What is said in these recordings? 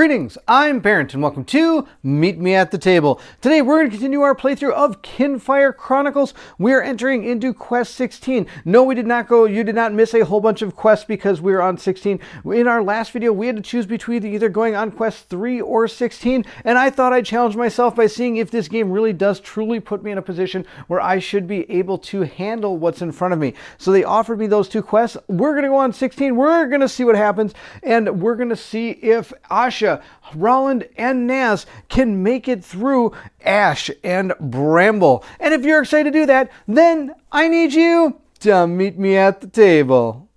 Greetings, I'm Barrett and welcome to Meet Me at the Table. Today we're going to continue our playthrough of Kinfire Chronicles. We are entering into quest 16. No, you did not miss a whole bunch of quests because we were on 16. In our last video we had to choose between either going on quest 3 or 16, and I thought I'd challenge myself by seeing if this game really does truly put me in a position where I should be able to handle what's in front of me. So they offered me those two quests. We're going to go on 16, we're going to see what happens, and we're going to see if Asha, Roland, and Naz can make it through Ash and Bramble. And if you're excited to do that, then I need you to meet me at the table.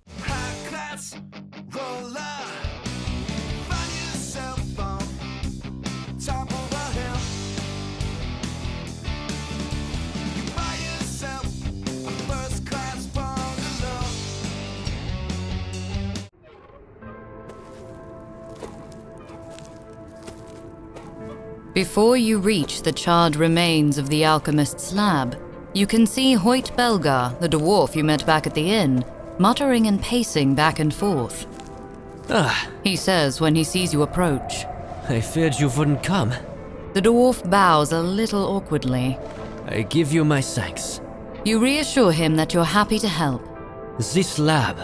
Before you reach the charred remains of the alchemist's lab, you can see Hoyt Belgar, the dwarf you met back at the inn, muttering and pacing back and forth. He says when he sees you approach. I feared you wouldn't come. The dwarf bows a little awkwardly. I give you my thanks. You reassure him that you're happy to help. This lab,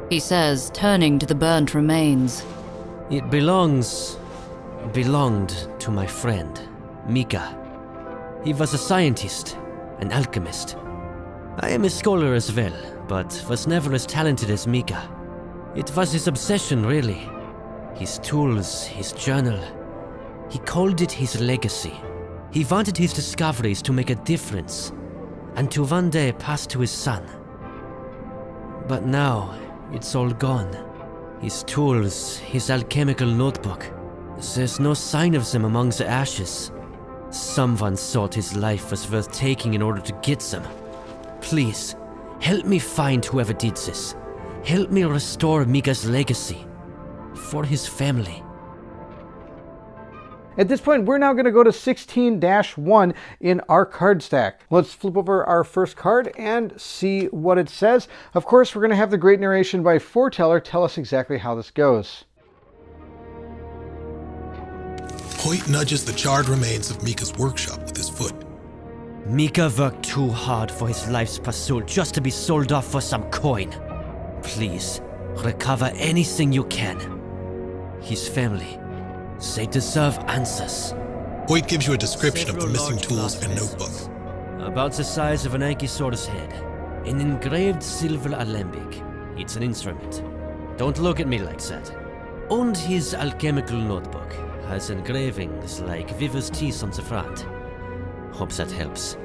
He says, turning to the burnt remains. it belonged to my friend, Mika. He was a scientist, an alchemist. I am a scholar as well, but was never as talented as Mika. It was his obsession, really. His tools, his journal. He called it his legacy. He wanted his discoveries to make a difference, and to one day pass to his son. But now, it's all gone. His tools, his alchemical notebook. There's no sign of them among the ashes. Someone thought his life was worth taking in order to get them. Please, help me find whoever did this. Help me restore Mika's legacy. For his family. At this point, we're now going to go to 16-1 in our card stack. Let's flip over our first card and see what it says. Of course, we're going to have the great narration by Forteller tell us exactly how this goes. Hoyt nudges the charred remains of Mika's workshop with his foot. Mika worked too hard for his life's pursuit just to be sold off for some coin. Please, recover anything you can. His family, they deserve answers. Hoyt gives you a description of the Several missing large tools glass and vessels, notebook. about the size of an ankylosaurus head. An engraved silver alembic. It's an instrument. Don't look at me like that. And his alchemical notebook has engravings like Viva's teeth on the front. Hope that helps.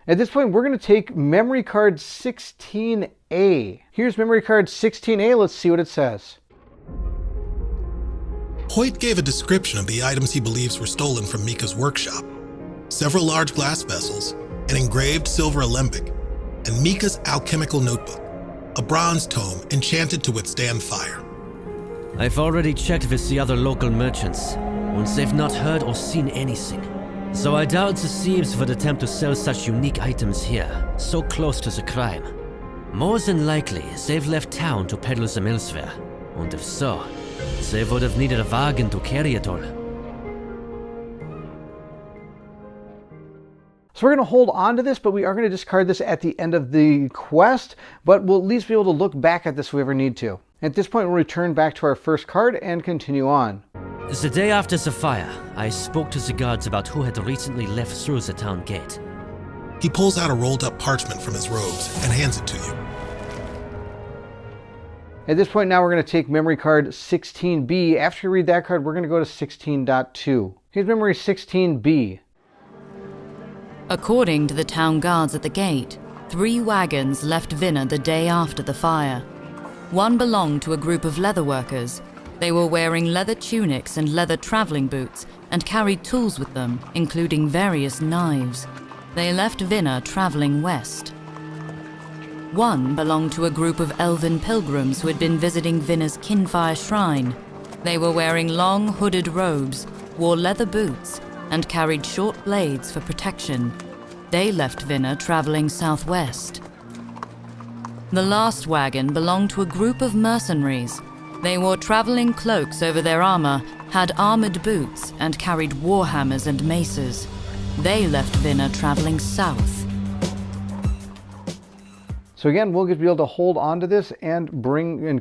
At this point, we're going to take memory card 16A. Here's memory card 16A. Let's see what it says. Hoyt gave a description of the items he believes were stolen from Mika's workshop. Several large glass vessels, an engraved silver alembic, and Mika's alchemical notebook, a bronze tome enchanted to withstand fire. I've already checked with the other local merchants, and they've not heard or seen anything. So I doubt the thieves would attempt to sell such unique items here, so close to the crime. More than likely, they've left town to peddle them elsewhere, and if so, they would have needed a wagon to carry it all. So we're going to hold on to this, but we are going to discard this at the end of the quest, but we'll at least be able to look back at this if we ever need to. At this point, we'll return back to our first card and continue on. The day after the fire, I spoke to the guards about who had recently left through the town gate. He pulls out a rolled up parchment from his robes and hands it to you. At this point now, we're going to take memory card 16B. After you read that card, we're going to go to 16.2. Here's memory 16B. According to the town guards at the gate, 3 wagons left Vinna the day after the fire. One belonged to a group of leather workers. They were wearing leather tunics and leather traveling boots and carried tools with them, including various knives. They left Vinna traveling west. One belonged to a group of elven pilgrims who had been visiting Vinna's Kinfire shrine. They were wearing long hooded robes, wore leather boots, and carried short blades for protection. They left Vinna traveling southwest. The last wagon belonged to a group of mercenaries. They wore traveling cloaks over their armor, had armored boots, and carried warhammers and maces. They left Vinna traveling south. So again, we'll be able to hold on to this and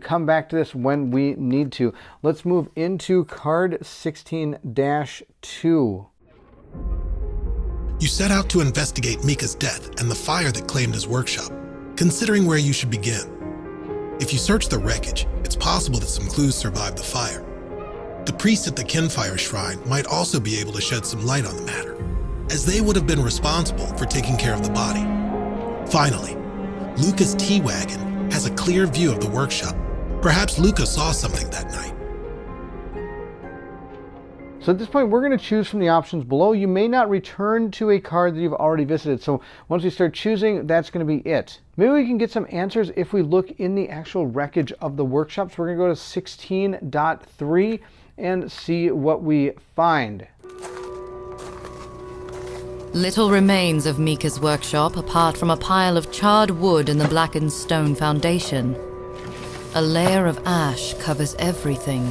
come back to this when we need to. Let's move into card 16-2. You set out to investigate Mika's death and the fire that claimed his workshop, considering where you should begin. If you search the wreckage, it's possible that some clues survived the fire. The priest at the Kinfire shrine might also be able to shed some light on the matter, as they would have been responsible for taking care of the body. Finally, Luca's T-Wagon has a clear view of the workshop. Perhaps Luca saw something that night. So at this point, we're going to choose from the options below. You may not return to a card that you've already visited. So once we start choosing, that's going to be it. Maybe we can get some answers if we look in the actual wreckage of the workshops. We're going to go to 16.3 and see what we find. Little remains of Mika's workshop apart from a pile of charred wood and the blackened stone foundation. A layer of ash covers everything.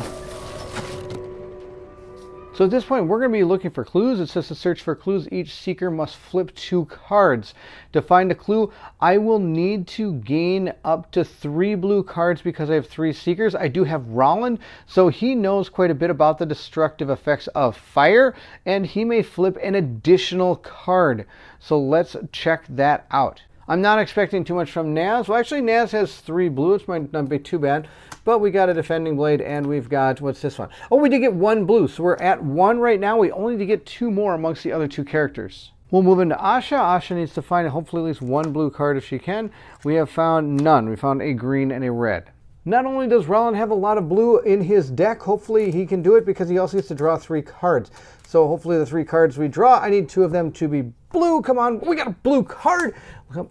So at this point, we're going to be looking for clues. It says to search for clues, each seeker must flip 2 cards. To find a clue, I will need to gain up to 3 blue cards because I have 3 seekers. I do have Roland, so he knows quite a bit about the destructive effects of fire, and he may flip an additional card. So let's check that out. I'm not expecting too much from Naz. Well, actually, Naz has 3 blue, which might not be too bad. But we got a defending blade, and we've got, what's this one? Oh, we did get 1 blue, so we're at 1 right now. We only need to get 2 more amongst the other 2 characters. We'll move into Asha. Asha needs to find hopefully at least 1 blue card if she can. We have found none. We found a green and a red. Not only does Roland have a lot of blue in his deck, hopefully he can do it because he also gets to draw 3 cards. So hopefully the 3 cards we draw, I need 2 of them to be blue. Come on, we got a blue card.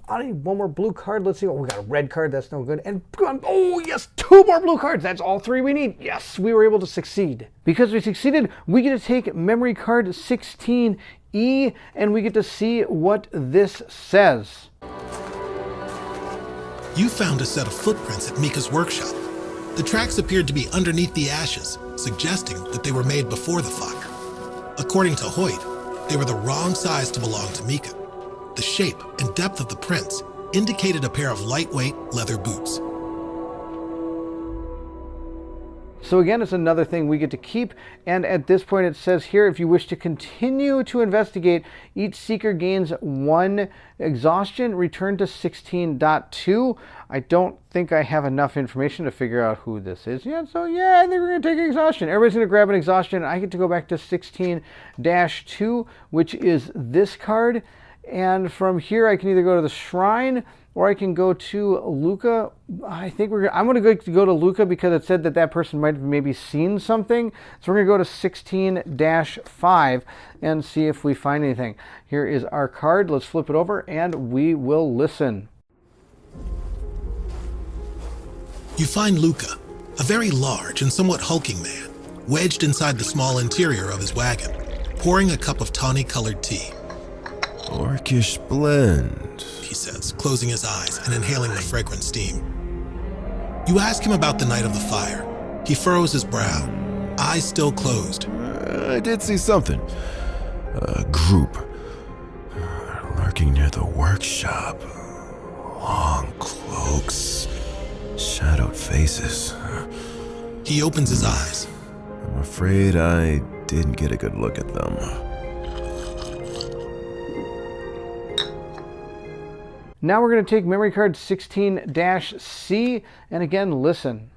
I need 1 more blue card. Let's see. Oh, we got a red card. That's no good. And oh, yes, 2 more blue cards. That's all 3 we need. Yes, we were able to succeed. Because we succeeded, we get to take memory card 16E, and we get to see what this says. You found a set of footprints at Mika's workshop. The tracks appeared to be underneath the ashes, suggesting that they were made before the fire. According to Hoyt, they were the wrong size to belong to Mika. The shape and depth of the prints indicated a pair of lightweight leather boots. So again, it's another thing we get to keep, and at this point it says here, if you wish to continue to investigate, each seeker gains 1 exhaustion. Return to 16.2. I don't think I have enough information to figure out who this is yet, so yeah, I think we're going to take exhaustion. Everybody's going to grab an exhaustion. I get to go back to 16-2, which is this card, and from here I can either go to the shrine or I can go to Luca. I think I'm going to go to Luca because it said that person might have maybe seen something. So we're going to go to 16-5 and see if we find anything. Here is our card. Let's flip it over and we will listen. You find Luca, a very large and somewhat hulking man, wedged inside the small interior of his wagon, pouring a cup of tawny-colored tea. Orcish blend, he says, closing his eyes and inhaling the fragrant steam. You ask him about the night of the fire. He furrows his brow, eyes still closed. I did see something. A group lurking near the workshop. Long cloaks, shadowed faces. He opens his eyes. I'm afraid I didn't get a good look at them. Now we're going to take memory card 16-C and again listen.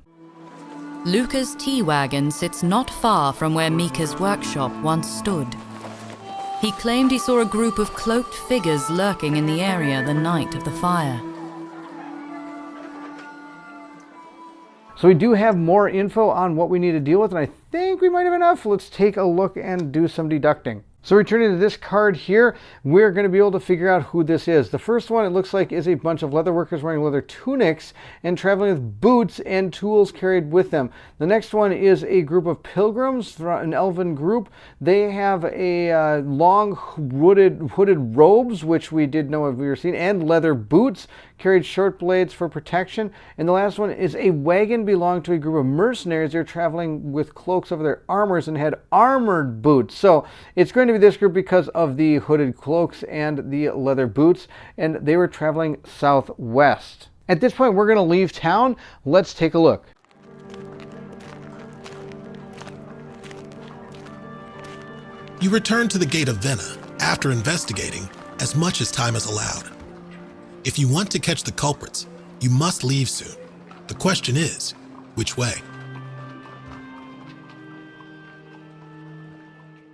Luca's T-Wagon sits not far from where Mika's workshop once stood. He claimed he saw a group of cloaked figures lurking in the area the night of the fire. So we do have more info on what we need to deal with, and I think we might have enough. Let's take a look and do some deducting. So returning to this card here, we're going to be able to figure out who this is. The first one, it looks like, is a bunch of leather workers wearing leather tunics and traveling with boots and tools carried with them. The next one is a group of pilgrims, an elven group. They have a long hooded robes, which we did know we were seeing, and leather boots, carried short blades for protection. And the last one is a wagon belonging to a group of mercenaries. They're traveling with cloaks over their armors and had armored boots. So it's going to be this group because of the hooded cloaks and the leather boots, and they were traveling southwest. At this point, we're going to leave town. Let's take a look. You return to the Gate of Vena after investigating as much as time is allowed. If you want to catch the culprits, you must leave soon. The question is, which way?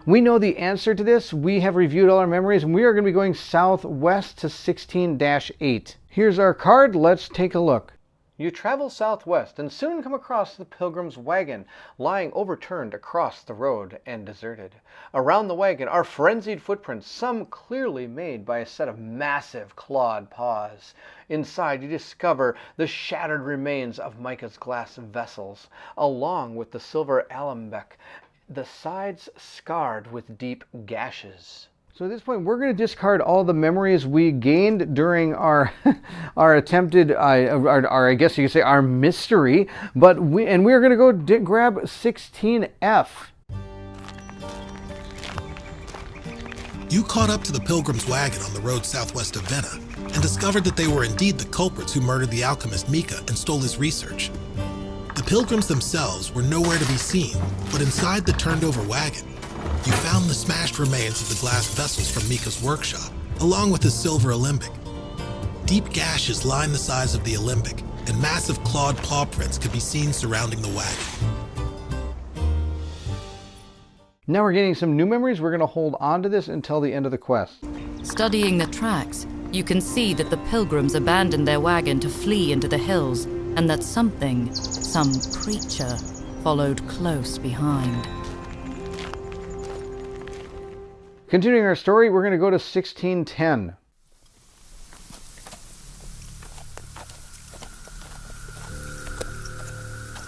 We know the answer to this. We have reviewed all our memories, and we are going to be going southwest to 16-8. Here's our card. Let's take a look. You travel southwest and soon come across the pilgrim's wagon, lying overturned across the road and deserted. Around the wagon are frenzied footprints, some clearly made by a set of massive clawed paws. Inside you discover the shattered remains of Micah's glass vessels, along with the silver alembic, the sides scarred with deep gashes. So at this point, we're going to discard all the memories we gained during our our attempted, I guess you could say, our mystery. But we're going to go grab 16F. You caught up to the pilgrim's wagon on the road southwest of Vena and discovered that they were indeed the culprits who murdered the alchemist Mika and stole his research. The pilgrims themselves were nowhere to be seen, but inside the turned-over wagon, you found the smashed remains of the glass vessels from Mika's workshop, along with his silver alembic. Deep gashes line the sides of the alembic, and massive clawed paw prints could be seen surrounding the wagon. Now we're getting some new memories. We're going to hold on to this until the end of the quest. Studying the tracks, you can see that the pilgrims abandoned their wagon to flee into the hills, and that some creature, followed close behind. Continuing our story, we're going to go to 1610.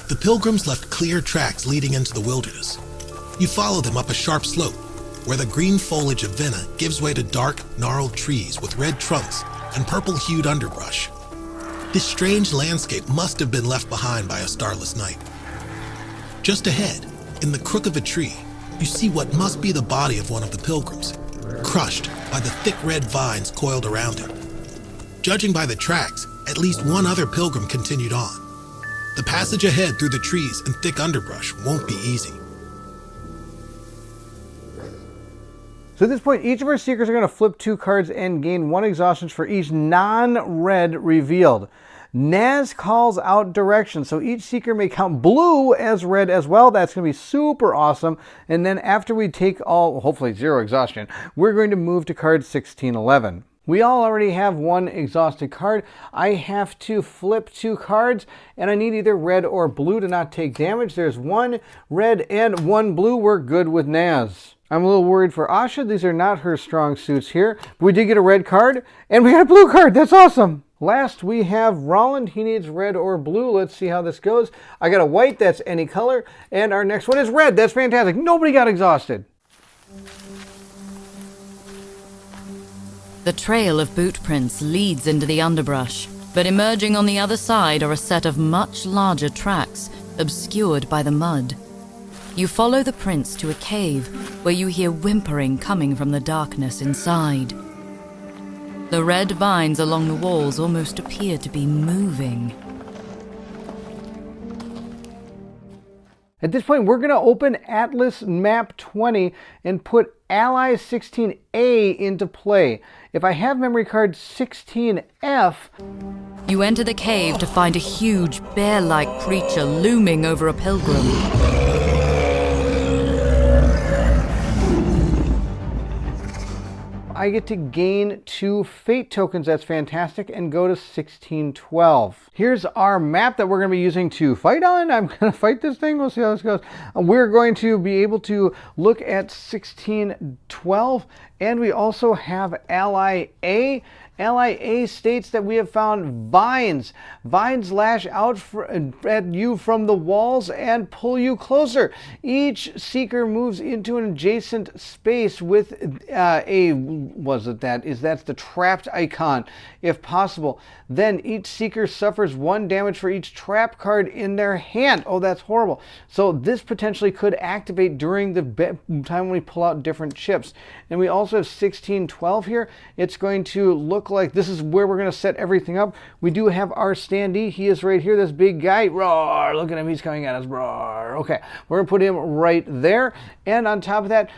The pilgrims left clear tracks leading into the wilderness. You follow them up a sharp slope, where the green foliage of Vena gives way to dark, gnarled trees with red trunks and purple-hued underbrush. This strange landscape must have been left behind by a starless night. Just ahead, in the crook of a tree, you see what must be the body of one of the pilgrims, crushed by the thick red vines coiled around him. Judging by the tracks, at least one other pilgrim continued on. The passage ahead through the trees and thick underbrush won't be easy. So at this point, each of our seekers are going to flip 2 cards and gain 1 exhaustion for each non-red revealed. Naz calls out directions, so each seeker may count blue as red as well. That's going to be super awesome. And then after we take all, hopefully 0 exhaustion, we're going to move to card 1611. We all already have 1 exhausted card. I have to flip 2 cards, and I need either red or blue to not take damage. There's 1 red and 1 blue. We're good with Naz. I'm a little worried for Asha. These are not her strong suits here. But we did get a red card, and we got a blue card. That's awesome. Last, we have Roland. He needs red or blue. Let's see how this goes. I got a white. That's any color. And our next one is red. That's fantastic. Nobody got exhausted. The trail of boot prints leads into the underbrush, but emerging on the other side are a set of much larger tracks, obscured by the mud. You follow the prints to a cave, where you hear whimpering coming from the darkness inside. The red vines along the walls almost appear to be moving. At this point, we're going to open Atlas Map 20 and put Ally 16A into play. If I have memory card 16F... You enter the cave to find a huge bear-like creature looming over a pilgrim. I get to gain 2 fate tokens. That's fantastic, and go to 1612. Here's our map that we're going to be using to fight on. I'm going to fight this thing. We'll see how this goes. We're going to be able to look at 1612, and we also have Ally A. Ally A states that we have found vines. Vines lash out at you from the walls and pull you closer. Each seeker moves into an adjacent space with that's the trapped icon, if possible. Then each seeker suffers 1 damage for each trap card in their hand. Oh, that's horrible. So this potentially could activate during the time when we pull out different chips. And we also have 1612 here. It's going to look like this is where we're going to set everything up. We do have our standee. He is right here, this big guy. Roar! Look at him. He's coming at us. Roar! Okay, we're going to put him right there. And on top of that,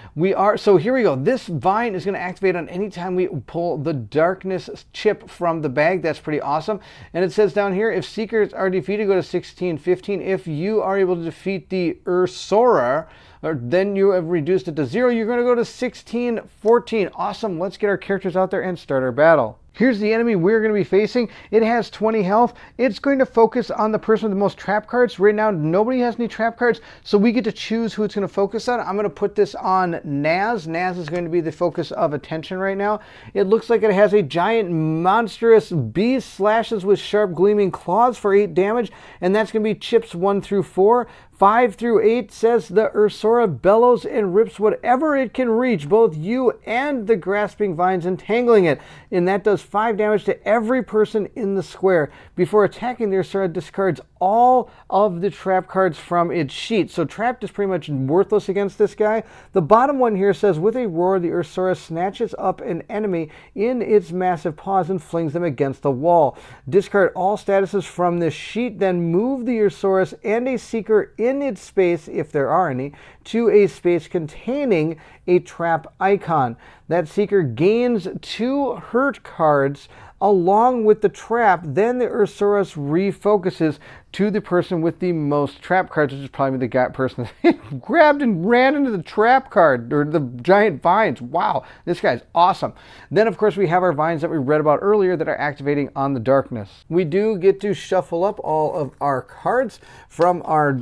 so here we go. This vine is going to activate on any time we pull the darkness chip from the bag. That's pretty awesome. And it says down here, if seekers are defeated, go to 1615. If you are able to defeat the Ursora, then you have reduced it to 0. You're going to go to 1614. Awesome. Let's get our characters out there and start our battle. Here's the enemy we're going to be facing. It has 20 health. It's going to focus on the person with the most trap cards. Right now, nobody has any trap cards, so we get to choose who it's going to focus on. I'm going to put this on Naz. Naz is going to be the focus of attention right now. It looks like it has a giant monstrous beast, slashes with sharp gleaming claws for 8 damage, and that's going to be chips 1 through 4. 5 through 8 says the Ursora bellows and rips whatever it can reach, both you and the grasping vines, entangling it. And that does 5 damage to every person in the square. Before attacking, the Ursora discards all of the trap cards from its sheet. So trapped is pretty much worthless against this guy. The bottom one here says, with a roar, the Ursora snatches up an enemy in its massive paws and flings them against the wall. Discard all statuses from this sheet, then move the Ursaurus and a seeker in its space, if there are any, to a space containing a trap icon. That seeker gains 2 hurt cards along with the trap. Then the Ursaurus refocuses to the person with the most trap cards, which is probably the person that grabbed and ran into the trap card, or the giant vines. Wow, this guy's awesome. Then, of course, we have our vines that we read about earlier that are activating on the darkness. We do get to shuffle up all of our cards from our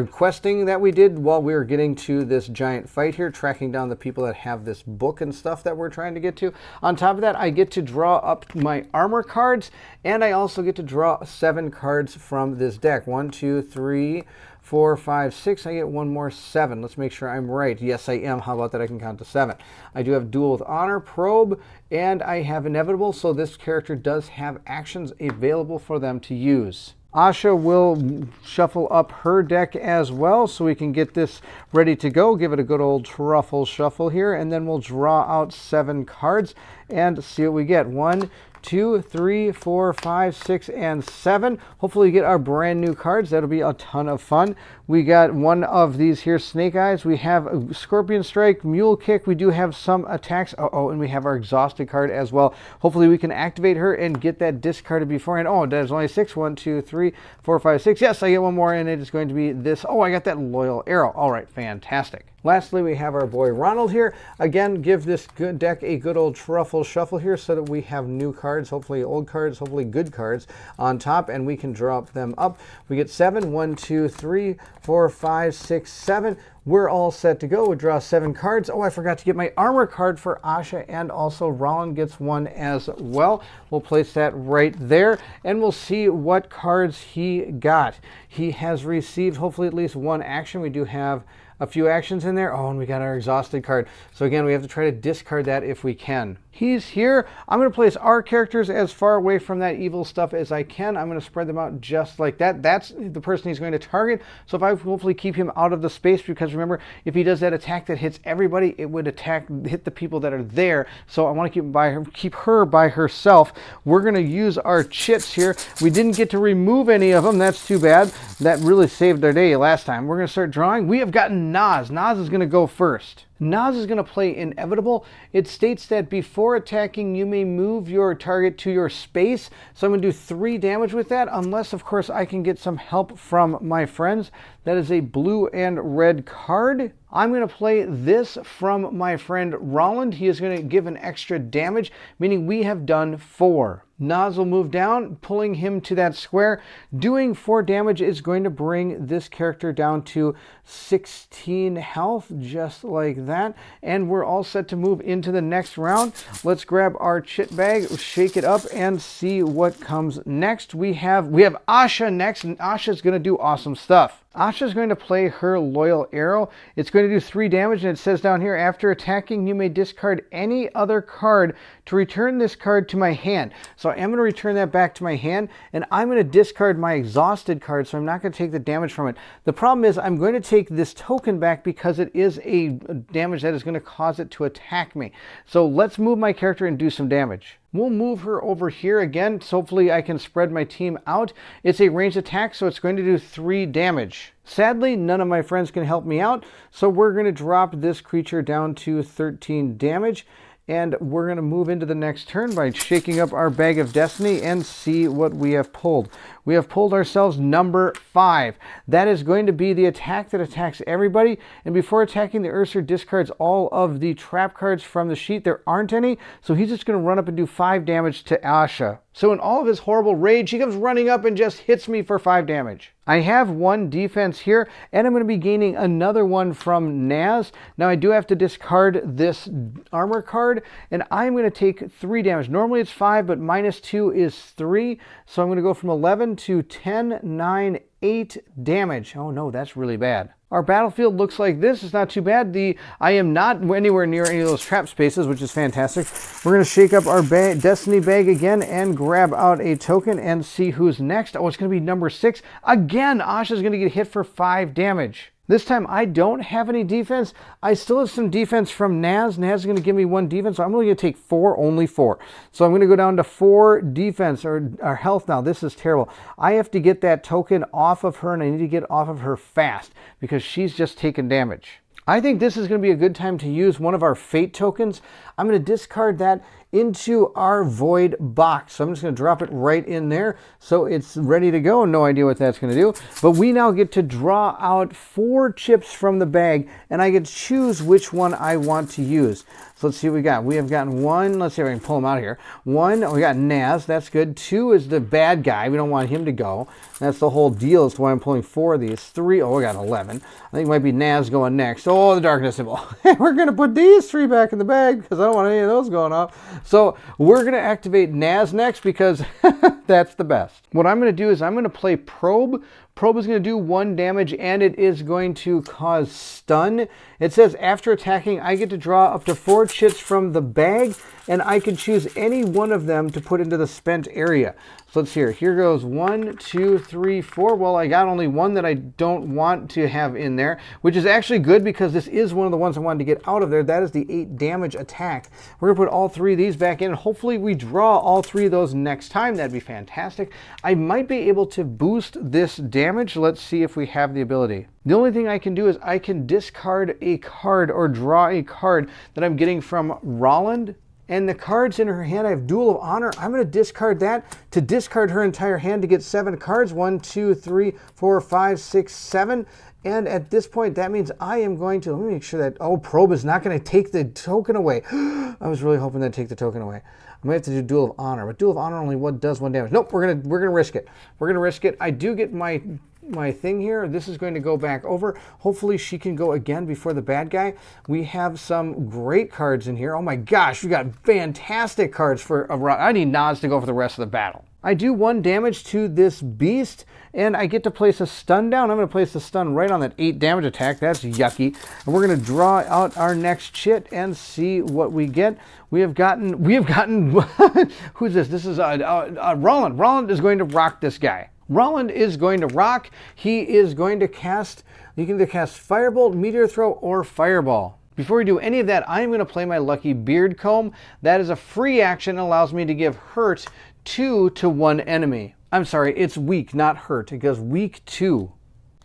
questing that we did while we were getting to this giant fight here, tracking down the people that have this book and stuff that we're trying to get to. On top of that, I get to draw up my armor cards, and I also get to draw 7 cards from this deck. 1, 2, 3, 4, 5, 6. I get 1 more 7. Let's make sure I'm right. Yes, I am. How about that? I can count to 7. I do have Duel with Honor, Probe, and I have Inevitable, so this character does have actions available for them to use. Asha will shuffle up her deck as well, so we can get this ready to go. Give it a good old truffle shuffle here, and then we'll draw out 7 cards and see what we get. 1, 2, 3, 4, 5, 6, and 7. Hopefully we get our brand new cards. That'll be a ton of fun. We got one of these here, Snake Eyes. We have Scorpion Strike, Mule Kick. We do have some attacks. And we have our Exhausted card as well. Hopefully we can activate her and get that discarded beforehand. Oh, there's only 6. 1, 2, 3, 4, 5, 6. Yes, I get 1 more, and it is going to be this. Oh, I got that Loyal Arrow. All right, fantastic. Lastly, we have our boy Ronald here. Again, give this good deck a good old truffle shuffle here so that we have new cards, hopefully old cards, hopefully good cards on top, and we can draw them up. We get 7. 1, 2, 3, 4, 5, 6, 7. We're all set to go. We draw 7 cards. Oh, I forgot to get my armor card for Asha, and also Roland gets 1 as well. We'll place that right there, and we'll see what cards he got. He has received hopefully at least 1 action. We do have a few actions in there. Oh, and we got our Exhausted card. So again, we have to try to discard that if we can. He's here. I'm going to place our characters as far away from that evil stuff as I can. I'm going to spread them out just like that. That's the person he's going to target. So if I hopefully keep him out of the space, because remember, if he does that attack that hits everybody, it would hit the people that are there. So I want to keep her by herself. We're going to use our chits here. We didn't get to remove any of them. That's too bad. That really saved our day last time. We're going to start drawing. We have gotten Naz. Naz is going to go first. Naz is going to play Inevitable. It states that before attacking, you may move your target to your space. So I'm going to do 3 damage with that, unless, of course, I can get some help from my friends. That is a blue and red card. I'm going to play this from my friend Roland. He is going to give an extra damage, meaning we have done 4. Naz will move down, pulling him to that square. Doing 4 damage is going to bring this character down to 16 health, just like that. And we're all set to move into the next round. Let's grab our chit bag, shake it up, and see what comes next. We have Asha next, and Asha's going to do awesome stuff. Asha's going to play her Loyal Arrow. It's going to do 3 damage, and it says down here, after attacking, you may discard any other card to return this card to my hand. So I am going to return that back to my hand, and I'm going to discard my exhausted card, so I'm not going to take the damage from it. The problem is I'm going to take this token back because it is a damage that is going to cause it to attack me. So let's move my character and do some damage. We'll move her over here again, so hopefully I can spread my team out. It's a ranged attack, so it's going to do 3 damage. Sadly, none of my friends can help me out, so we're going to drop this creature down to 13 damage. And we're going to move into the next turn by shaking up our Bag of Destiny and see what we have pulled. We have pulled ourselves number 5. That is going to be the attack that attacks everybody. And before attacking, the Urser discards all of the trap cards from the sheet. There aren't any, so he's just going to run up and do 5 damage to Asha. So in all of his horrible rage, he comes running up and just hits me for 5 damage. I have 1 defense here, and I'm going to be gaining another one from Naz. Now I do have to discard this armor card, and I'm going to take 3 damage. Normally it's 5, but -2 is 3. So I'm going to go from 11 to 10, 9, 8 damage. Oh no, that's really bad. Our battlefield looks like this. It's not too bad. I am not anywhere near any of those trap spaces, which is fantastic. We're going to shake up our Destiny bag again and grab out a token and see who's next. Oh, it's going to be number 6. Again, Asha's going to get hit for 5 damage. This time I don't have any defense. I still have some defense from Naz. Naz is going to give me 1 defense, so I'm only going to take 4, only 4. So I'm going to go down to 4 defense or health now. This is terrible. I have to get that token off of her, and I need to get off of her fast because she's just taken damage. I think this is going to be a good time to use one of our fate tokens. I'm going to discard that into our void box. So I'm just going to drop it right in there so it's ready to go. No idea what that's going to do. But we now get to draw out 4 chips from the bag, and I get to choose which one I want to use. So let's see what we got. We have gotten 1. Let's see if I can pull him out of here. 1, we got Naz. That's good. 2 is the bad guy. We don't want him to go. That's the whole deal as to why I'm pulling 4 of these. 3, oh, we got 11. I think it might be Naz going next. Oh, the darkness symbol. We're going to put these 3 back in the bag because I don't want any of those going off. So we're going to activate Naz next because that's the best. What I'm going to do is I'm going to play Probe. Probe is going to do 1 damage, and it is going to cause stun. It says after attacking, I get to draw up to 4 chits from the bag, and I can choose any one of them to put into the spent area. So let's see here. Here goes 1, 2, 3, 4. Well, I got only 1 that I don't want to have in there, which is actually good because this is one of the ones I wanted to get out of there. That is the 8 damage attack. We're going to put all 3 of these back in, and hopefully we draw all 3 of those next time. That'd be fantastic. I might be able to boost this damage. Let's see if we have the ability. The only thing I can do is I can discard a card or draw a card that I'm getting from Roland. And the cards in her hand, I have Duel of Honor. I'm going to discard that to discard her entire hand to get 7 cards. 1, 2, 3, 4, 5, 6, 7. And at this point, that means I am going to, let me make sure that, oh, Probe is not going to take the token away. I was really hoping they'd take the token away. I might have to do Duel of Honor, but Duel of Honor only does 1 damage. Nope, we're gonna risk it. We're gonna risk it. I do get my thing here. This is going to go back over. Hopefully she can go again before the bad guy. We have some great cards in here. Oh my gosh, we got fantastic cards for a run. I need Naz to go for the rest of the battle. I do 1 damage to this beast, and I get to place a stun down. I'm going to place the stun right on that 8 damage attack. That's yucky. And we're going to draw out our next chit and see what we get. We have gotten, who's this? This is Roland. Roland is going to rock this guy. Roland is going to rock. He is going to cast, you can either cast Firebolt, Meteor Throw, or Fireball. Before we do any of that, I'm going to play my lucky Beard Comb. That is a free action and allows me to give hurt 2 to 1 enemy. I'm sorry, it's weak, not hurt. It goes weak 2.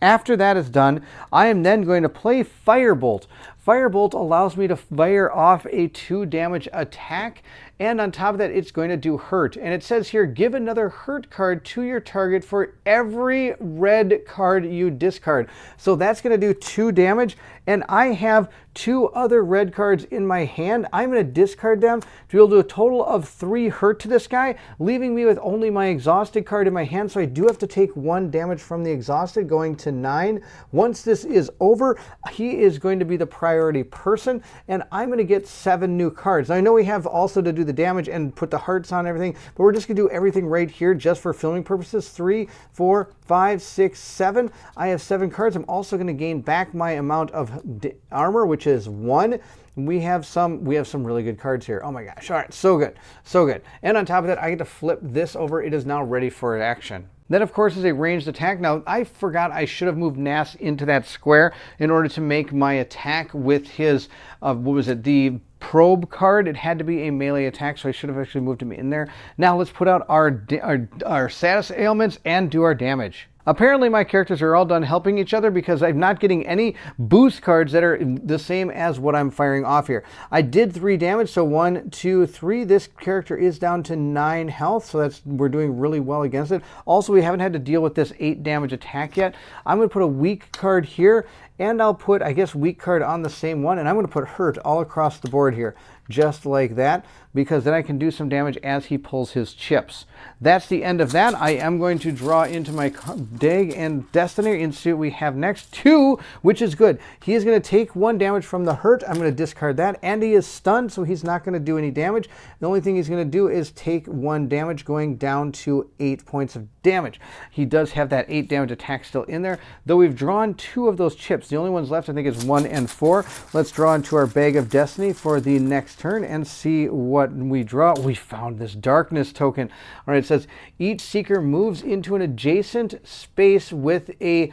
After that is done, I am then going to play Firebolt. Firebolt allows me to fire off a 2 damage attack, and on top of that, it's going to do hurt. And it says here, give another hurt card to your target for every red card you discard. So that's going to do 2 damage, and I have 2 other red cards in my hand. I'm going to discard them to be able to do a total of 3 hurt to this guy, leaving me with only my exhausted card in my hand. So I do have to take 1 damage from the exhausted, going to 9. Once this is over, he is going to be the priority person, and I'm going to get 7 new cards. Now, I know we have also to do the damage and put the hearts on everything, but we're just going to do everything right here just for filming purposes. 3, 4, 5, 6, 7. I have 7 cards. I'm also going to gain back my amount of armor, which is 1. We have some really good cards here. Oh my gosh. All right, so good. So good. And on top of that, I get to flip this over. It is now ready for action. That, of course, is a ranged attack. Now, I forgot I should have moved Nas into that square in order to make my attack with his, the probe card. It had to be a melee attack, so I should have actually moved him in there. Now, let's put out our status ailments and do our damage. Apparently my characters are all done helping each other because I'm not getting any boost cards that are the same as what I'm firing off here. I did 3 damage, so 1, 2, 3. This character is down to 9 health, so we're doing really well against it. Also, we haven't had to deal with this 8 damage attack yet. I'm going to put a weak card here, and I'll put, I guess, weak card on the same one, and I'm going to put hurt all across the board here, just like that, because then I can do some damage as he pulls his chips. That's the end of that. I am going to draw into my Dag and Destiny and see what we have next. 2, which is good. He is going to take 1 damage from the hurt. I'm going to discard that, and he is stunned, so he's not going to do any damage. The only thing he's going to do is take 1 damage, going down to 8 points of damage. He does have that 8 damage attack still in there, though we've drawn 2 of those chips. The only ones left, I think, is 1 and 4. Let's draw into our Bag of Destiny for the next turn and see what we draw. We found this darkness token. All right, it says each seeker moves into an adjacent space with a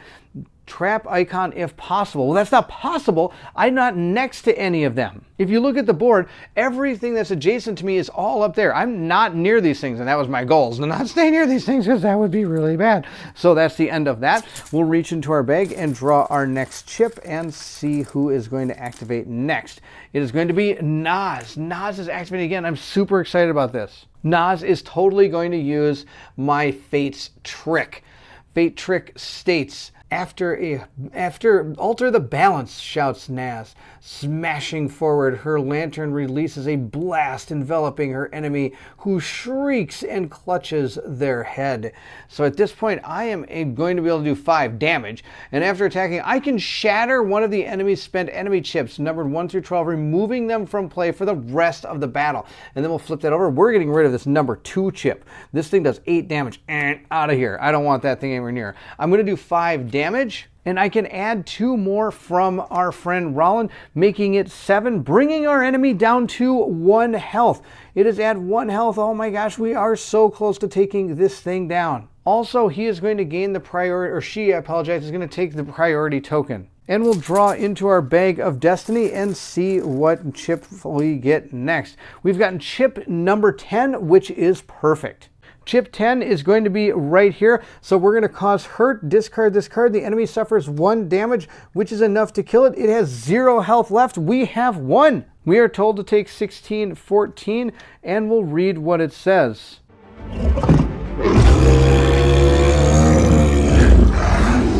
trap icon if possible. Well, that's not possible. I'm not next to any of them. If you look at the board, everything that's adjacent to me is all up there. I'm not near these things, and that was my goal, is to not stay near these things because that would be really bad. So that's the end of that. We'll reach into our bag and draw our next chip and see who is going to activate next. It is going to be Nas. Nas is activating again. I'm super excited about this. Nas is totally going to use my Fate's trick. Fate trick states, After alter the balance, shouts Nas. Smashing forward, her lantern releases a blast enveloping her enemy, who shrieks and clutches their head. So at this point, I am going to be able to do 5 damage. And after attacking, I can shatter one of the enemy's spent enemy chips, numbered 1 through 12, removing them from play for the rest of the battle. And then we'll flip that over. We're getting rid of this number 2 chip. This thing does 8 damage. And out of here. I don't want that thing anywhere near. I'm going to do 5 damage. And I can add 2 more from our friend Rollin, making it 7, bringing our enemy down to 1 health. It is at 1 health. Oh my gosh, we are so close to taking this thing down. Also, he is going to gain the priority, or she, I apologize, is going to take the priority token. And we'll draw into our Bag of Destiny and see what chip we get next. We've gotten chip number 10, which is perfect. Chip 10 is going to be right here, so we're going to cause hurt, discard this card. The enemy suffers 1 damage, which is enough to kill it. It has 0 health left. We have 1. We are told to take 16, 14, and we'll read what it says.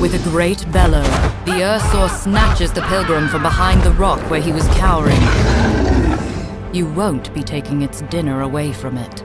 With a great bellow, the Ursor snatches the pilgrim from behind the rock where he was cowering. You won't be taking its dinner away from it.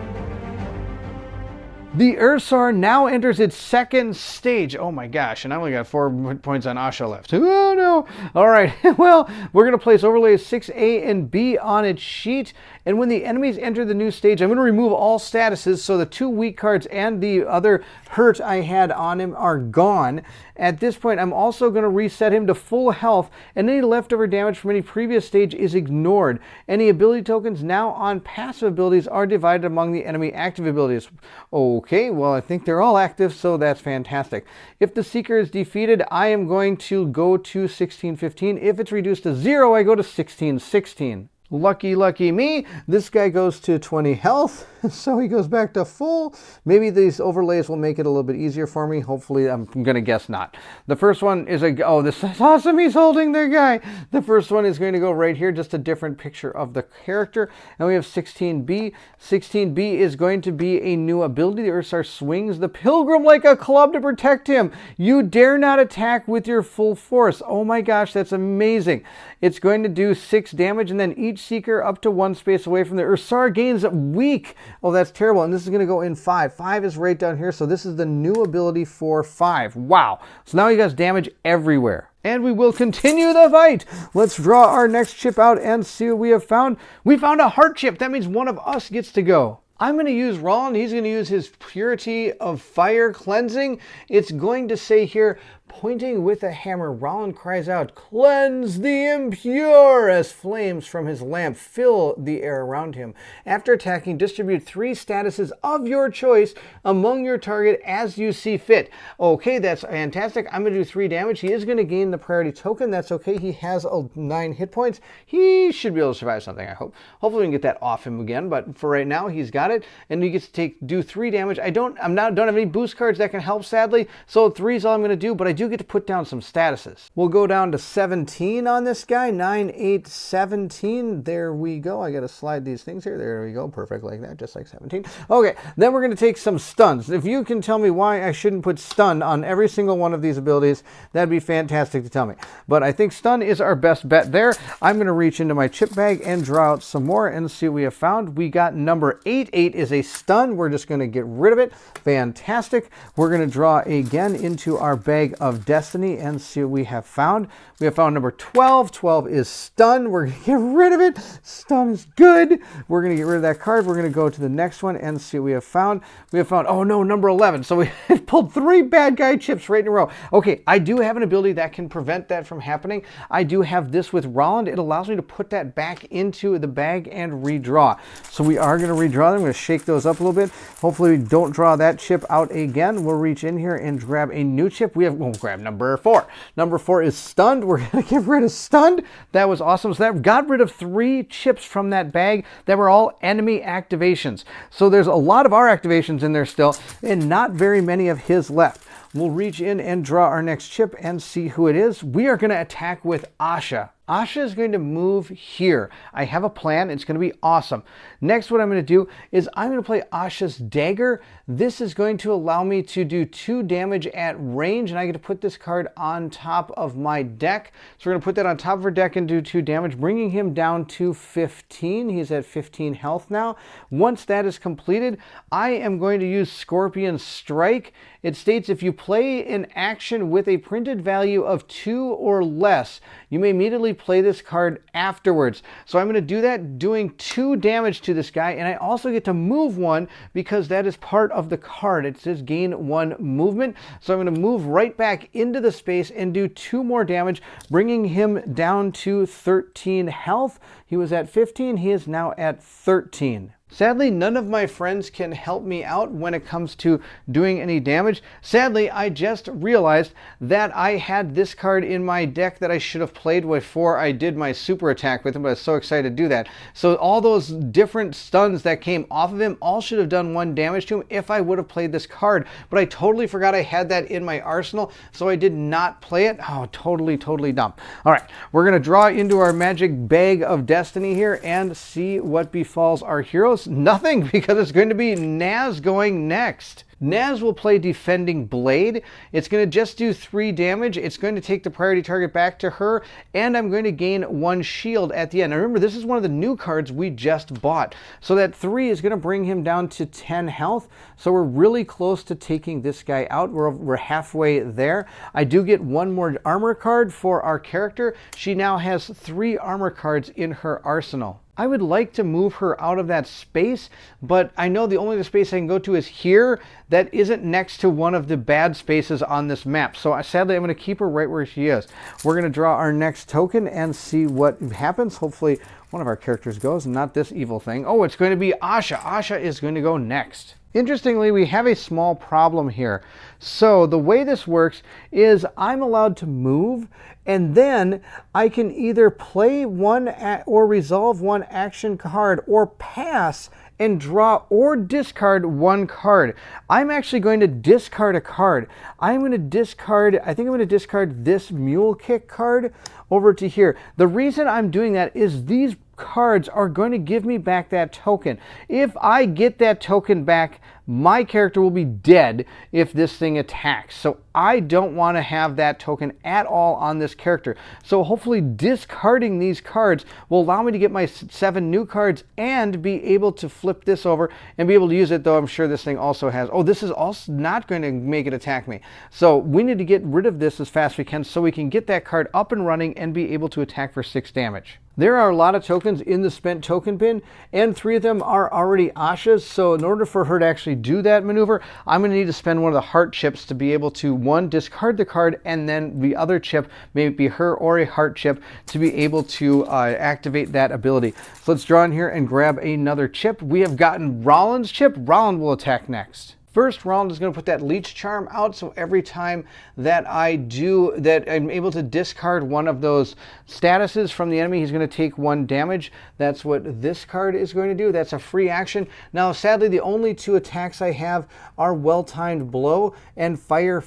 The Ursar now enters its 2nd stage. Oh my gosh, and I only got 4 points on Asha left. Oh no. All right, well, we're going to place overlays 6A and B on its sheet. And when the enemies enter the new stage, I'm going to remove all statuses, so the 2 weak cards and the other hurt I had on him are gone. At this point, I'm also going to reset him to full health, and any leftover damage from any previous stage is ignored. Any ability tokens now on passive abilities are divided among the enemy active abilities. Okay, well, I think they're all active, so that's fantastic. If the Seeker is defeated, I am going to go to 16-15. If it's reduced to 0, I go to 16-16. Lucky, lucky me. This guy goes to 20 health, so he goes back to full. Maybe these overlays will make it a little bit easier for me. Hopefully, I'm going to guess not. The first one is oh, this is awesome. He's holding their guy. The first one is going to go right here, just a different picture of the character. And we have 16B. 16B is going to be a new ability. The Ursar swings the Pilgrim like a club to protect him. You dare not attack with your full force. Oh my gosh, that's amazing. It's going to do 6 damage, and then each Seeker up to 1 space away from the Ursar gains weak. Oh, that's terrible. And this is going to go in 5. 5 is right down here, so this is the new ability for 5. Wow. So now he has damage everywhere. And we will continue the fight. Let's draw our next chip out and see what we have found. We found a heart chip. That means one of us gets to go. I'm going to use Roland. He's going to use his Purity of Fire Cleansing. It's going to say here, pointing with a hammer, Roland cries out, "Cleanse the impure," as flames from his lamp fill the air around him. After attacking, distribute 3 statuses of your choice among your target as you see fit. Okay, that's fantastic. I'm going to do 3 damage. He is going to gain the priority token. That's okay. He has 9 hit points. He should be able to survive something, I hope. Hopefully we can get that off him again, but for right now, he's got it, and he gets to do 3 damage. I don't have any boost cards that can help, sadly, so 3 is all I'm going to do, but I do get to put down some statuses. We'll go down to 17 on this guy. 9, 8, 17. There we go. I got to slide these things here. There we go. Perfect like that, just like 17. Okay, then we're going to take some stuns. If you can tell me why I shouldn't put stun on every single one of these abilities, that'd be fantastic to tell me. But I think stun is our best bet there. I'm going to reach into my chip bag and draw out some more and see what we have found. We got number 8. 8 is a stun. We're just going to get rid of it. Fantastic. We're going to draw again into our bag of destiny and see what we have found. We have found number 12. 12 is stun. We're going to get rid of it. Stun is good. We're going to get rid of that card. We're going to go to the next one and see what we have found. We have found, oh no, number 11. So we pulled 3 bad guy chips right in a row. Okay, I do have an ability that can prevent that from happening. I do have this with Roland. It allows me to put that back into the bag and redraw. So we are going to redraw them. I'm going to shake those up a little bit. Hopefully we don't draw that chip out again. We'll reach in here and grab a new chip. We'll grab number 4. Number 4 is stunned. We're going to get rid of stunned. That was awesome. So that got rid of 3 chips from that bag that were all enemy activations. So there's a lot of our activations in there still and not very many of his left. We'll reach in and draw our next chip and see who it is. We are going to attack with Asha. Asha is going to move here. I have a plan. It's going to be awesome. Next, what I'm going to do is I'm going to play Asha's Dagger. This is going to allow me to do 2 damage at range, and I get to put this card on top of my deck. So we're going to put that on top of our deck and do 2 damage, bringing him down to 15. He's at 15 health now. Once that is completed, I am going to use Scorpion Strike. It states if you play an action with a printed value of 2 or less, you may immediately play this card afterwards. So I'm going to do that, doing 2 damage to this guy, and I also get to move 1 because that is part of the card. It says gain 1 movement. So I'm going to move right back into the space and do 2 more damage, bringing him down to 13 health. He was at 15. He is now at 13. Sadly, none of my friends can help me out when it comes to doing any damage. Sadly, I just realized that I had this card in my deck that I should have played before I did my super attack with him, but I was so excited to do that. So all those different stuns that came off of him all should have done 1 damage to him if I would have played this card. But I totally forgot I had that in my arsenal, so I did not play it. Oh, totally dumb. All right, we're going to draw into our magic bag of destiny here and see what befalls our heroes. Nothing, because it's going to be Naz going next. Naz will play Defending Blade. It's going to just do 3 damage. It's going to take the priority target back to her, and I'm going to gain 1 shield at the end. Now remember, this is one of the new cards we just bought. So that 3 is going to bring him down to 10 health. So we're really close to taking this guy out. We're halfway there. I do get 1 more armor card for our character. She now has 3 armor cards in her arsenal. I would like to move her out of that space, but I know the only space I can go to is here. That isn't next to one of the bad spaces on this map. So sadly, I'm going to keep her right where she is. We're going to draw our next token and see what happens. Hopefully one of our characters goes, not this evil thing. Oh, it's going to be Asha. Asha is going to go next. Interestingly, we have a small problem here. So the way this works is I'm allowed to move, and then I can either play one or resolve one action card or pass and draw or discard one card. I'm actually going to discard a card. I think I'm going to discard this Mule Kick card over to here. The reason I'm doing that is these cards are going to give me back that token. If I get that token back, my character will be dead if this thing attacks. So I don't want to have that token at all on this character. So hopefully discarding these cards will allow me to get my 7 new cards and be able to flip this over and be able to use it, though I'm sure this thing also has, oh, this is also not going to make it attack me. So we need to get rid of this as fast as we can so we can get that card up and running and be able to attack for 6 damage. There are a lot of tokens in the spent token bin, and 3 of them are already Asha's, so in order for her to actually do that maneuver, I'm going to need to spend one of the heart chips to be able to, 1, discard the card, and then the other chip, maybe be her or a heart chip, to be able to activate that ability. So let's draw in here and grab another chip. We have gotten Roland's chip. Roland will attack next. First, Roland is going to put that Leech Charm out, so every time that I'm able to discard one of those statuses from the enemy, he's going to take 1 damage. That's what this card is going to do. That's a free action. Now, sadly, the only 2 attacks I have are Well-Timed Blow and Foxfire,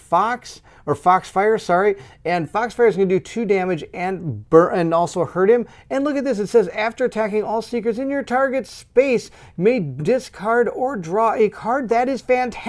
sorry. And Foxfire is going to do 2 damage and also hurt him. And look at this. It says, after attacking all seekers in your target space, may discard or draw a card. That is fantastic.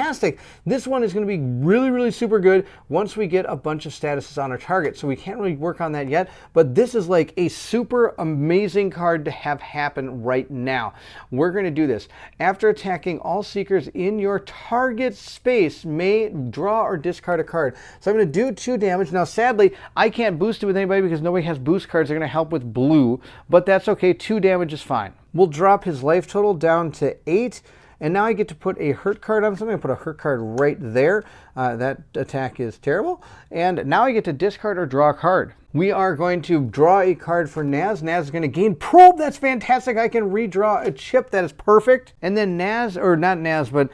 This one is going to be really, really super good once we get a bunch of statuses on our target. So we can't really work on that yet, but this is like a super amazing card to have happen right now. We're going to do this. After attacking all seekers in your target space, may draw or discard a card. So I'm going to do 2 damage. Now, sadly, I can't boost it with anybody because nobody has boost cards. They're going to help with blue, but that's okay. 2 damage is fine. We'll drop his life total down to 8. And now I get to put a hurt card on something. I put a hurt card right there. That attack is terrible. And now I get to discard or draw a card. We are going to draw a card for Naz. Naz is going to gain Probe. That's fantastic. I can redraw a chip. That is perfect. And then Asha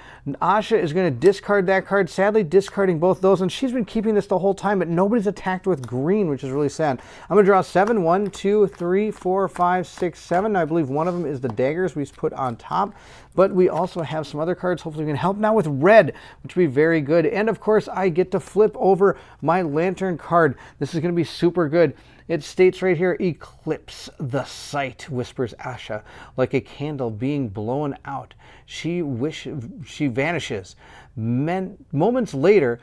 is going to discard that card. Sadly, discarding both those. And she's been keeping this the whole time, but nobody's attacked with green, which is really sad. I'm going to draw 7. 1, 2, 3, 4, 5, 6, 7. I believe one of them is the daggers we put on top. But we also have some other cards. Hopefully we can help now with red, which will be very good. And of course, I get to flip over my lantern card. This is going to be super good. It states right here, eclipse the sight, whispers Asha, like a candle being blown out. She vanishes. Moments later,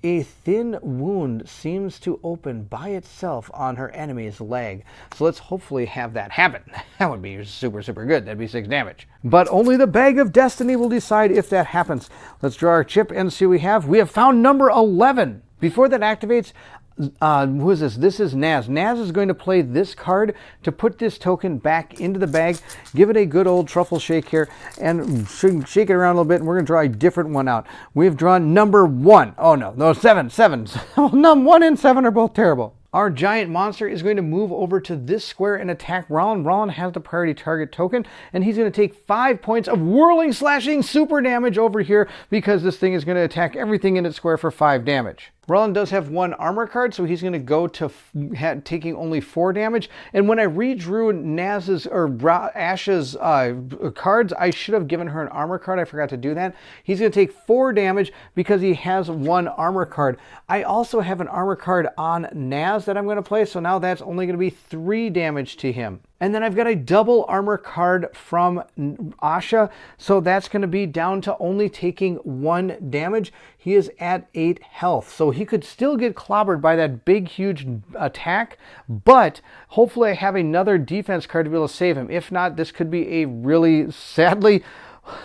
a thin wound seems to open by itself on her enemy's leg. So let's hopefully have that happen. That would be super, super good. That'd be 6 damage. But only the Bag of Destiny will decide if that happens. Let's draw our chip and see what we have. We have found number 11. Before that activates, who is this? This is Naz. Naz is going to play this card to put this token back into the bag, give it a good old truffle shake here, and shake it around a little bit, and we're going to draw a different one out. We've drawn number 1. Oh, no, 7. 1 and 7 are both terrible. Our giant monster is going to move over to this square and attack Roland. Roland has the priority target token, and he's going to take 5 points of whirling, slashing, super damage over here because this thing is going to attack everything in its square for 5 damage. Roland does have 1 armor card, so he's going to go to taking only 4 damage. And when I redrew Asha's cards, I should have given her an armor card. I forgot to do that. He's going to take 4 damage because he has 1 armor card. I also have an armor card on Naz that I'm going to play, so now that's only going to be 3 damage to him. And then I've got a double armor card from Asha, so that's going to be down to only taking 1 damage. He is at 8 health, so he could still get clobbered by that big, huge attack, but hopefully I have another defense card to be able to save him. If not, this could be a really, sadly,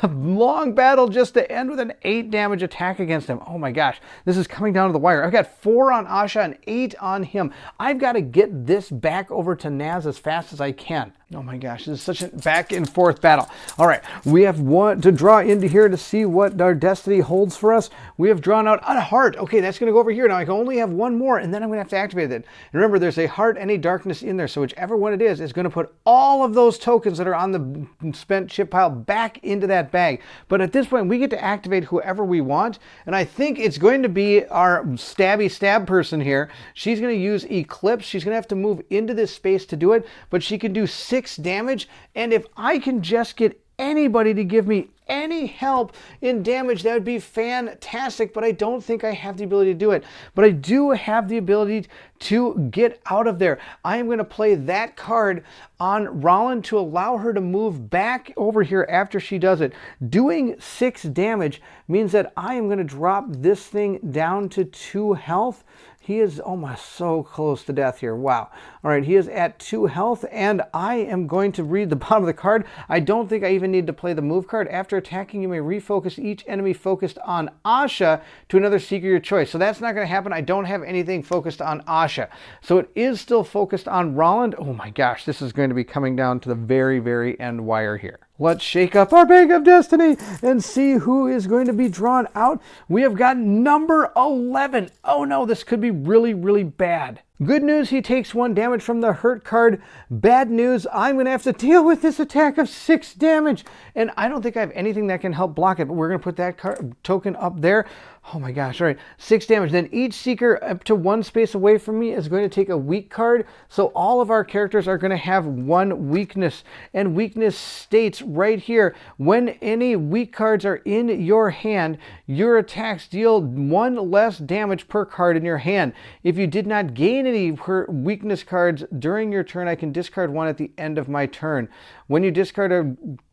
long battle just to end with an 8 damage attack against him. Oh my gosh, this is coming down to the wire. I've got 4 on Asha and 8 on him. I've got to get this back over to Naz as fast as I can. Oh my gosh, this is such a back and forth battle. All right, we have one to draw into here to see what our destiny holds for us. We have drawn out a heart. Okay, that's going to go over here. Now I can only have one more, and then I'm going to have to activate it. And remember, there's a heart and a darkness in there, so whichever one it is going to put all of those tokens that are on the spent chip pile back into that bag. But at this point, we get to activate whoever we want, and I think it's going to be our stabby stab person here. She's going to use Eclipse. She's going to have to move into this space to do it, but she can do 6 damage, and if I can just get anybody to give me any help in damage, that would be fantastic, but I don't think I have the ability to do it. But I do have the ability to get out of there. I am going to play that card on Rollin to allow her to move back over here after she does it. Doing 6 damage means that I am going to drop this thing down to 2 health. He is almost so close to death here. Wow. All right, he is at 2 health, and I am going to read the bottom of the card. I don't think I even need to play the move card. After attacking, you may refocus each enemy focused on Asha to another seeker of your choice. So that's not going to happen. I don't have anything focused on Asha. So it is still focused on Roland. Oh my gosh, this is going to be coming down to the very, very end wire here. Let's shake up our Bag of Destiny and see who is going to be drawn out. We have got number 11. Oh no, this could be really, really bad. Good news, he takes 1 damage from the hurt card. Bad news, I'm going to have to deal with this attack of 6 damage. And I don't think I have anything that can help block it, but we're going to put that token up there. Oh my gosh, all right, 6 damage. Then each seeker up to 1 space away from me is going to take a weak card. So all of our characters are going to have 1 weakness. And weakness states right here, when any weak cards are in your hand, your attacks deal 1 less damage per card in your hand. If you did not gain any weakness cards during your turn, I can discard 1 at the end of my turn. When you discard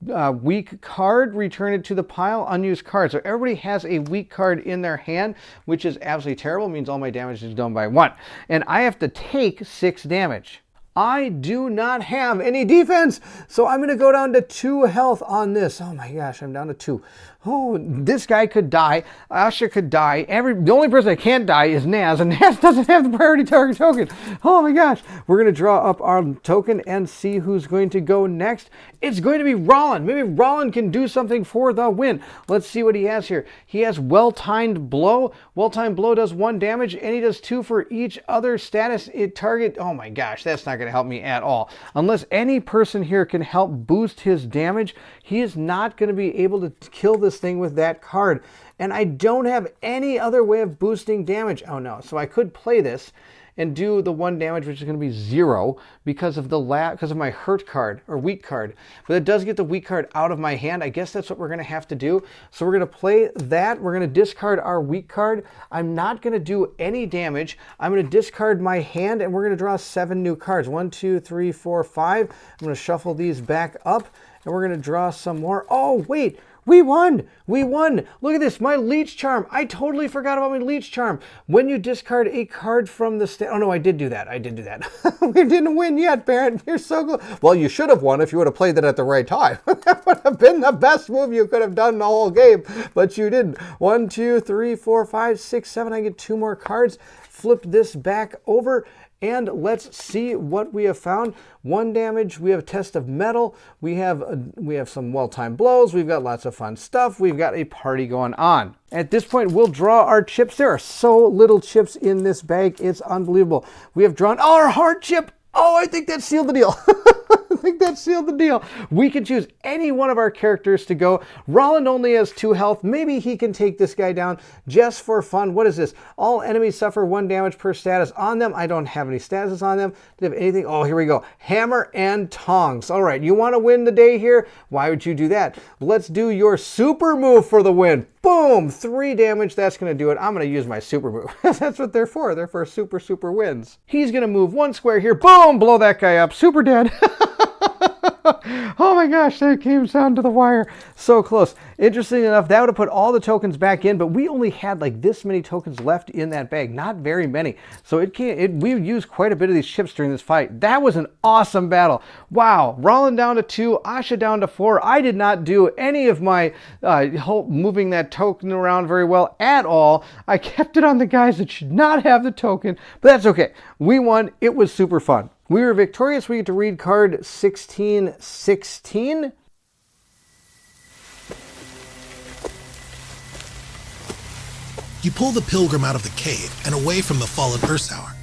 a weak card, return it to the pile, unused card. So everybody has a weak card in their hand, which is absolutely terrible. It means all my damage is done by 1. And I have to take 6 damage. I do not have any defense, so I'm going to go down to 2 health on this. Oh my gosh, I'm down to 2. Oh, this guy could die. Asha could die. The only person that can't die is Naz, and Naz doesn't have the priority target token. Oh my gosh. We're going to draw up our token and see who's going to go next. It's going to be Rollin. Maybe Rollin can do something for the win. Let's see what he has here. He has Well-Timed Blow. Well-Timed Blow does 1 damage, and he does 2 for each other status target. Oh my gosh, that's not going to help me at all. Unless any person here can help boost his damage, he is not going to be able to kill this thing with that card. And I don't have any other way of boosting damage. Oh no, so I could play this and do the 1 damage, which is going to be 0 because of my hurt card or weak card. But it does get the weak card out of my hand. I guess that's what we're going to have to do. So we're going to play that. We're going to discard our weak card. I'm not going to do any damage. I'm going to discard my hand, and we're going to draw 7 new cards. 1, 2, 3, 4, 5. I'm going to shuffle these back up, and we're going to draw some more. Oh, wait. We won! We won! Look at this, my Leech Charm. I totally forgot about my Leech Charm. When you discard a card from the oh no, I did do that. We didn't win yet, Barrett. You're so good. Well, you should have won if you would have played that at the right time. That would have been the best move you could have done the whole game, but you didn't. 1, 2, 3, 4, 5, 6, 7. I get 2 more cards. Flip this back over. And let's see what we have found. 1 damage, we have a test of metal, we have some well-timed blows, we've got lots of fun stuff, we've got a party going on. At this point, we'll draw our chips. There are so little chips in this bag, it's unbelievable. We have drawn our heart chip. Oh, I think that sealed the deal. I think that sealed the deal. We can choose any one of our characters to go. Roland only has 2 health. Maybe he can take this guy down just for fun. What is this? All enemies suffer 1 damage per status on them. I don't have any statuses on them. Do they have anything? Oh, here we go. Hammer and tongs. All right, you want to win the day here? Why would you do that? Let's do your super move for the win. Boom! 3 damage. That's going to do it. I'm going to use my super move. That's what they're for. They're for super wins. He's going to move 1 square here. Boom! Blow that guy up. Super dead. Oh my gosh, that came down to the wire. So close. Interesting enough, that would have put all the tokens back in, but we only had like this many tokens left in that bag. Not very many. So we used quite a bit of these chips during this fight. That was an awesome battle. Wow. Rollin down to 2, Asha down to 4. I did not do any of my moving that token around very well at all. I kept it on the guys that should not have the token, but that's okay. We won. It was super fun. We were victorious. We get to read card 1616. You pull the pilgrim out of the cave and away from the fallen Ursour.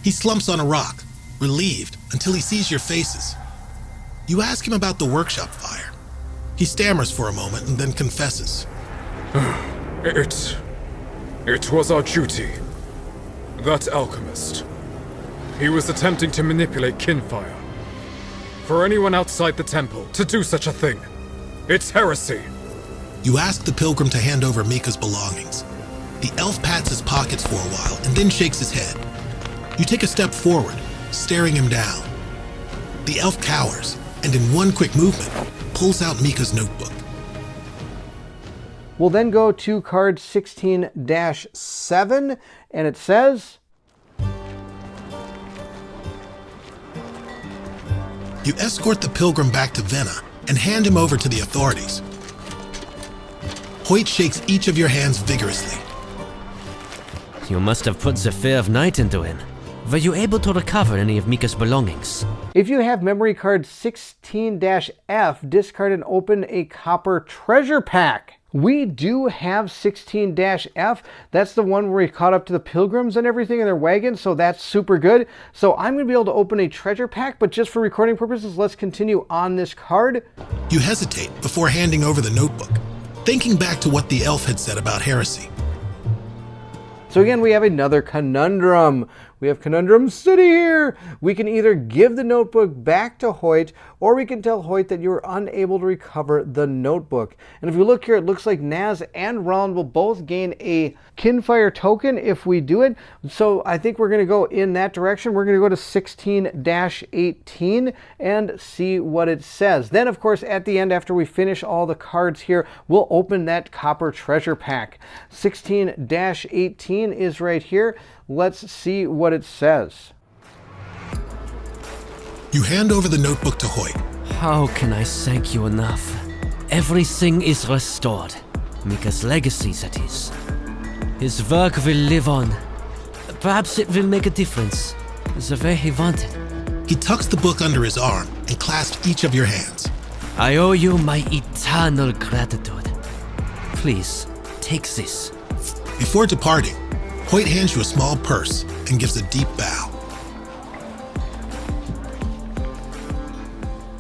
He slumps on a rock, relieved, until he sees your faces. You ask him about the workshop fire. He stammers for a moment and then confesses. It was our duty. That alchemist. He was attempting to manipulate Kinfire. For anyone outside the temple to do such a thing, it's heresy. You ask the pilgrim to hand over Mika's belongings. The elf pats his pockets for a while and then shakes his head. You take a step forward, staring him down. The elf cowers, and in one quick movement, pulls out Mika's notebook. We'll then go to card 16-7, and it says, You escort the pilgrim back to Vienna and hand him over to the authorities. Hoyt shakes each of your hands vigorously. You must have put the fear of night into him. Were you able to recover any of Mika's belongings? If you have memory card 16-F, discard and open a copper treasure pack. We do have 16-F. That's the one where we caught up to the pilgrims and everything in their wagon, so that's super good. So I'm going to be able to open a treasure pack, but just for recording purposes, let's continue on this card. You hesitate before handing over the notebook, thinking back to what the elf had said about heresy. So again, we have another conundrum. We have Conundrum City here. We can either give the notebook back to Hoyt, or we can tell Hoyt that you were unable to recover the notebook. And if you look here, it looks like Naz and Roland will both gain a Kinfire token if we do it. So I think we're going to go in that direction. We're going to go to 16-18 and see what it says. Then, of course, at the end, after we finish all the cards here, we'll open that copper treasure pack. 16-18 is right here. Let's see what it says. You hand over the notebook to Hoyt. How can I thank you enough? Everything is restored. Mika's legacy, that is. His work will live on. Perhaps it will make a difference. The way he wanted. He tucks the book under his arm and clasps each of your hands. I owe you my eternal gratitude. Please, take this. Before departing, Hoyt hands you a small purse and gives a deep bow.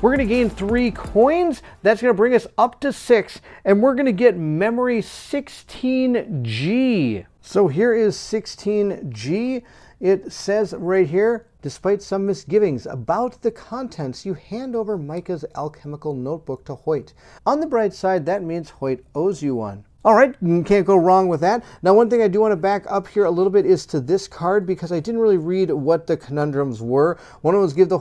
We're going to gain 3 coins. That's going to bring us up to 6. And we're going to get memory 16G. So here is 16G. It says right here, despite some misgivings about the contents, you hand over Micah's alchemical notebook to Hoyt. On the bright side, that means Hoyt owes you one. All right, can't go wrong with that. Now, one thing I do want to back up here a little bit is to this card, because I didn't really read what the conundrums were. One was give the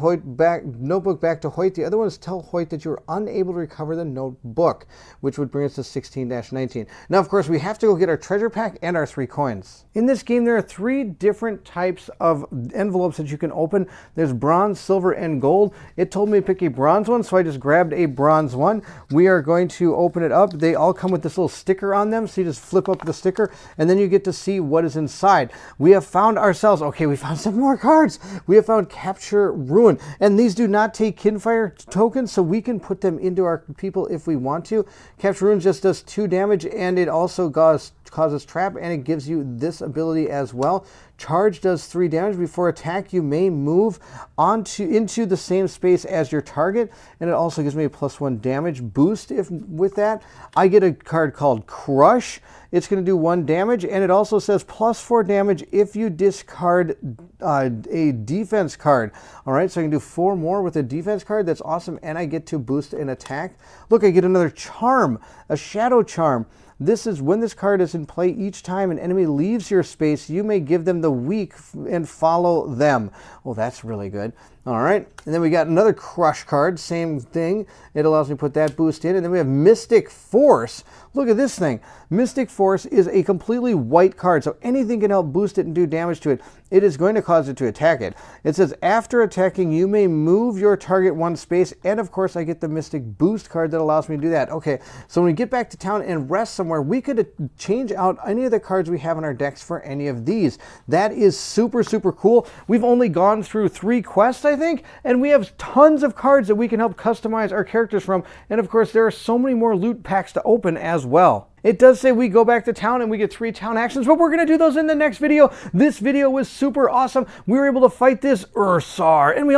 notebook back to Hoyt. The other one is tell Hoyt that you were unable to recover the notebook, which would bring us to 16-19. Now, of course, we have to go get our treasure pack and our 3 coins. In this game, there are 3 different types of envelopes that you can open. There's bronze, silver, and gold. It told me to pick a bronze one, so I just grabbed a bronze one. We are going to open it up. They all come with this little sticker on them, so you just flip up the sticker and then you get to see what is inside. We have found ourselves, okay, we found some more cards. We have found Capture Ruin, and these do not take Kinfire tokens, so we can put them into our people if we want to. Capture Ruin just does 2 damage, and it also causes trap, and it gives you this ability as well. Charge does 3 damage. Before attack, you may move into the same space as your target, and it also gives me a +1 damage boost. With that, I get a card called Crush. It's going to do 1 damage, and it also says +4 damage if you discard a defense card. All right, so I can do 4 more with a defense card. That's awesome, and I get to boost an attack. Look, I get another charm, a Shadow Charm. This is when this card is in play. Each time an enemy leaves your space, you may give them the weak and follow them. Oh, that's really good. All right, and then we got another Crush card, same thing. It allows me to put that boost in, and then we have Mystic Force. Look at this thing. Mystic Force is a completely white card, so anything can help boost it and do damage to it. It is going to cause it to attack it. It says, after attacking, you may move your target 1 space, and of course, I get the Mystic Boost card that allows me to do that. Okay, so when we get back to town and rest somewhere, we could change out any of the cards we have in our decks for any of these. That is super, super cool. We've only gone through 3 quests, I think, and we have tons of cards that we can help customize our characters from, and of course there are so many more loot packs to open as well. It does say we go back to town and we get 3 town actions, but we're going to do those in the next video. This video was super awesome. We were able to fight this Ursar, and we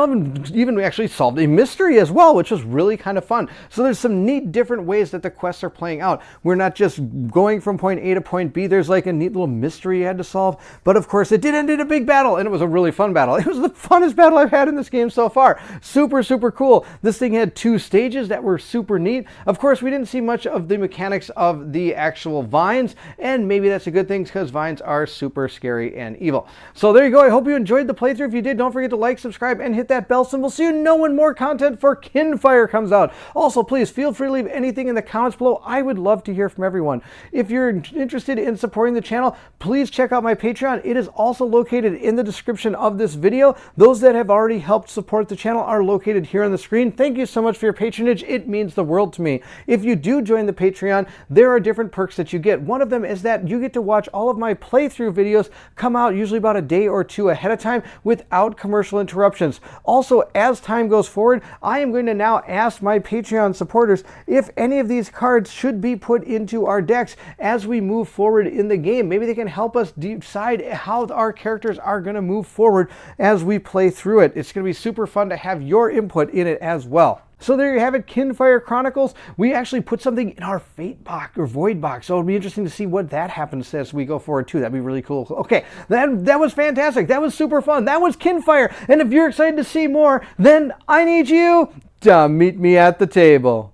even actually solved a mystery as well, which was really kind of fun. So there's some neat different ways that the quests are playing out. We're not just going from point A to point B. There's like a neat little mystery you had to solve, but of course it did end in a big battle, and it was a really fun battle. It was the funnest battle I've had in this game so far. Super, super cool. This thing had 2 stages that were super neat. Of course, we didn't see much of the mechanics of the actual vines, and maybe that's a good thing because vines are super scary and evil. So there you go. I hope you enjoyed the playthrough. If you did, don't forget to like, subscribe, and hit that bell symbol so you know when more content for Kinfire comes out. Also, please feel free to leave anything in the comments below. I would love to hear from everyone. If you're interested in supporting the channel, please check out my Patreon. It is also located in the description of this video. Those that have already helped support the channel are located here on the screen. Thank you so much for your patronage. It means the world to me. If you do join the Patreon, there are different perks that you get. One of them is that you get to watch all of my playthrough videos come out usually about a day or 2 ahead of time without commercial interruptions. Also, as time goes forward, I am going to now ask my Patreon supporters if any of these cards should be put into our decks as we move forward in the game. Maybe they can help us decide how our characters are going to move forward as we play through it. It's going to be super fun to have your input in it as well. So there you have it, Kinfire Chronicles. We actually put something in our Fate box or Void box, so it'll be interesting to see what that happens as we go forward too. That'd be really cool. Okay, that was fantastic. That was super fun. That was Kinfire. And if you're excited to see more, then I need you to meet me at the table.